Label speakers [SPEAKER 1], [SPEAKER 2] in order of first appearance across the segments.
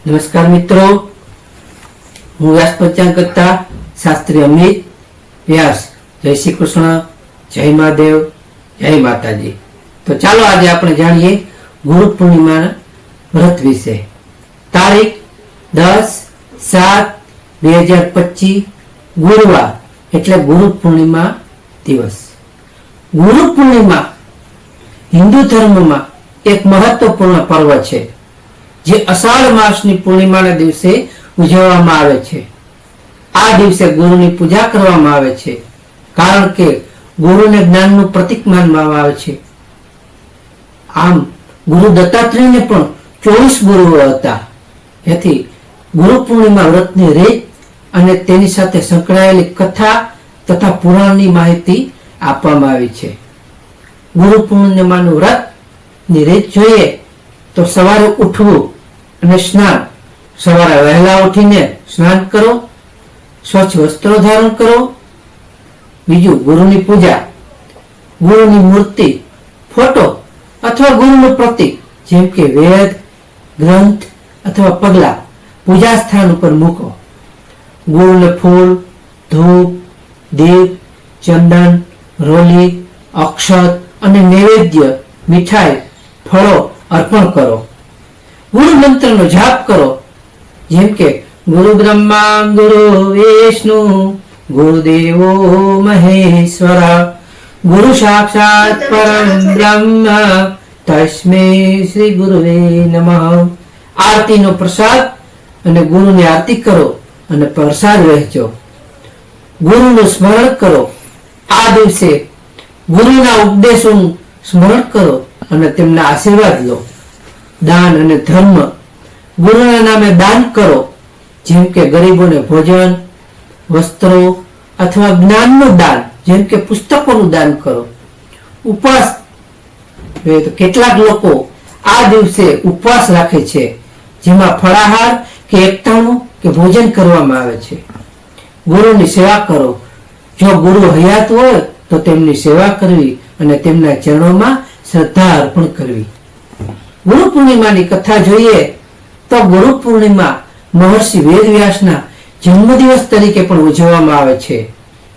[SPEAKER 1] નમસ્કાર મિત્રો, હું વ્યાસ પંચાંગ કરતા શાસ્ત્રી અમિત વ્યાસ. જય શ્રી કૃષ્ણ, જય મહાદેવ, જય માતાજી. તો ચાલો આજે આપણે જાણીએ ગુરુ પૂર્ણિમાના વ્રત વિશે. તારીખ 10/7/2025 ગુરુવાર એટલે ગુરુ પૂર્ણિમા દિવસ. ગુરુ પૂર્ણિમા હિન્દુ ધર્મમાં એક મહત્વપૂર્ણ પર્વ છે જે અષાઢ માસની પૂર્ણિમાના દિવસે ઉજવવામાં આવે છે. આ દિવસે ગુરુની પૂજા કરવામાં આવે છે કારણ કે ગુરુને જ્ઞાનનું પ્રતીક માનવામાં આવે છે. આમ ગુરુ દત્તાત્રેયને પણ 24 ગુરુઓ હતા. એથી ગુરુ પૂર્ણિમા વ્રતની રીત અને તેની સાથે સંકળાયેલી કથા તથા પુરાણની માહિતી આપવામાં આવી છે. ગુરુ પૂર્ણિમાનું વ્રતની રીત જોઈએ તો સવારે ઉઠવું અને સ્નાન. સવારે વહેલા ઉઠીને સ્નાન કરો, સ્વચ્છ વસ્ત્રો ધારણ કરો. બીજું, ગુરુની પૂજા. ગુરુની મૂર્તિ, ફોટો અથવા ગુરુનું પ્રતીક જેમ કે વેદ, ગ્રંથ અથવા પગલા પૂજા સ્થાન ઉપર મૂકો. ગુરુને ફૂલ, ધૂપ, દીપ, ચંદન, રોલી, અક્ષત અને નૈવેદ્ય, મીઠાઈ, ફળો અર્પણ કરો. ગુરુ મંત્રનો જાપ કરો જેમ કે ગુરુ બ્રહ્મા ગુરુ વિષ્ણુ ગુરુદેવો મહેશ્વરા ગુરુ સાક્ષાત પરમ બ્રહ્મ તસ્મૈ શ્રી ગુરુવે નમઃ. આરતીનો પ્રસાદ અને ગુરુની આરતી કરો અને પ્રસાદ વહેંચો. ગુરુનું સ્મરણ કરો. આ દિવસે ગુરુના ઉપદેશોનું સ્મરણ કરો અને તેમના આશીર્વાદ લો. દાન અને ધર્મ. ગુરુના નામે દાન કરો જેમ કે ગરીબોને ભોજન, વસ્ત્રો અથવા જ્ઞાનનું દાન જેમ કે પુસ્તકોનું દાન કરો. ઉપવાસ. કેટલાક લોકો આ દિવસે ઉપવાસ રાખે છે જેમાં ફળાહાર કે એકટાણું કે ભોજન કરવામાં આવે છે. ગુરુની સેવા કરો. જો ગુરુ હયાત હોય તો તેમની સેવા કરવી અને તેમના ચરણોમાં શ્રદ્ધા અર્પણ કરવી. ગુરુ પૂર્ણિમાની કથા જોઈએ તો ગુરુ પૂર્ણિમા મહર્ષિ વેદવ્યાસના જન્મદિવસ તરીકે પણ ઉજવવામાં આવે છે,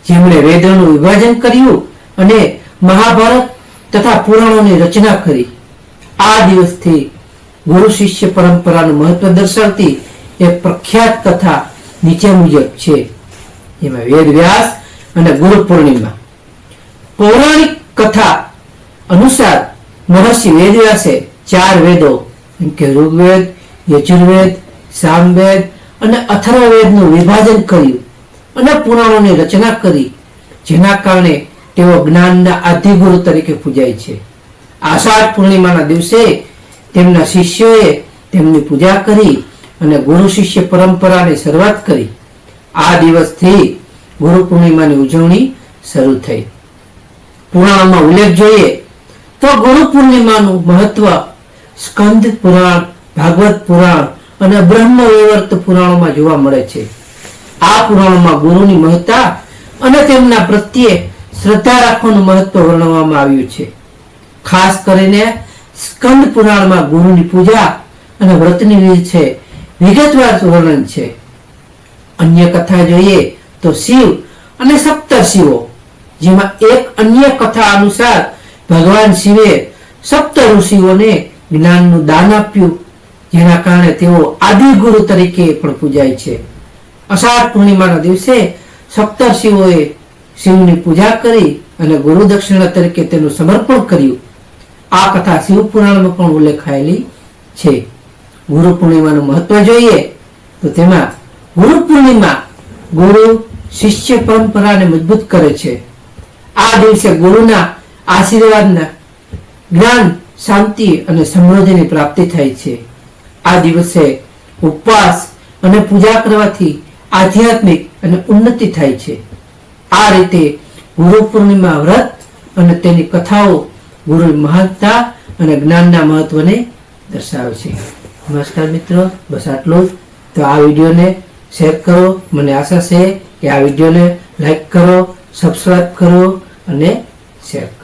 [SPEAKER 1] જેમણે વેદોનું વિભાજન કર્યું અને મહાભારત તથા પુરાણોની રચના કરી. આ દિવસથી ગુરુ શિષ્ય પરંપરાનું મહત્વ દર્શાવતી એક પ્રખ્યાત કથા નીચે મુજબ છે, જેમાં વેદવ્યાસ અને ગુરુ પૂર્ણિમા. પૌરાણિક કથા અનુસાર મહર્ષિ વેદવ્યાસે 4 વેદો જેમ કે ઋગ્વેદ, યજુર્વેદ, સામવેદ અને અથર્વવેદનું વિભાજન કર્યું અને પુરાણોની રચના કરી, જેના કારણે તેઓ જ્ઞાનના આદિગુરુ તરીકે પૂજાય છે. આષાઢ પૂર્ણિમાના દિવસે તેમના શિષ્યોએ તેમની પૂજા કરી અને ગુરુ શિષ્ય પરંપરાની શરૂઆત કરી. આ દિવસથી ગુરુ પૂર્ણિમાની ઉજવણી શરૂ થઈ. પુરાણમાં ઉલ્લેખ જોઈએ તો ગુરુ પૂર્ણિમાનું મહત્વ સ્કંદ પુરાણ, ભાગવત પુરાણ અને બ્રહ્મ વૈવર્ત પુરાણોમાં જોવા મળે છે. આ પુરાણોમાં ગુરુની મહત્તા અને તેમના પ્રત્યે શ્રદ્ધા રાખવાનું મહત્વ વર્ણવવામાં આવ્યું છે. ખાસ કરીને સ્કંદ પુરાણમાં ગુરુની પૂજા અને વ્રતની વિશે વિગતવાર વર્ણન છે. અન્ય કથા જોઈએ તો શિવ અને સપ્તર્ષિઓ, જેમાં એક અન્ય કથા અનુસાર ભગવાન શિવે સપ્ત ઋષિઓને જ્ઞાનનું દાન આપ્યું, જેના કારણે તેઓ આદિગુરુ તરીકે પણ પૂજાય છે. અષાઢ પૂર્ણિમાના દિવસે સપ્તર્ષિઓએ શિવની પૂજા કરી અને ગુરુ દક્ષિણા તરીકે તેનું સમર્પણ કર્યું. આ કથા શિવ પુરાણમાં પણ ઉલ્લેખાયેલી છે. ગુરુ પૂર્ણિમાનું મહત્વ જોઈએ તો તેમાં ગુરુ પૂર્ણિમા ગુરુ શિષ્ય પરંપરાને મજબૂત કરે છે. આ દિવસે ગુરુના આશીર્વાદના જ્ઞાન, શાંતિ અને સમૃદ્ધિની પ્રાપ્તિ થાય છે. આ દિવસે ઉપવાસ અને પૂજા કરવાથી આધ્યાત્મિક અને ઉન્નતિ થાય છે. આ રીતે ગુરુ પૂર્ણિમા વ્રત અને તેની કથાઓ ગુરુની મહાનતા અને જ્ઞાનના મહત્વને દર્શાવે છે. નમસ્કાર મિત્રો, બસ આટલું જ. તો આ વિડીયોને શેર કરો. મને આશા છે કે આ વિડીયોને લાઈક કરો, સબસ્ક્રાઇબ કરો અને શેર કરો.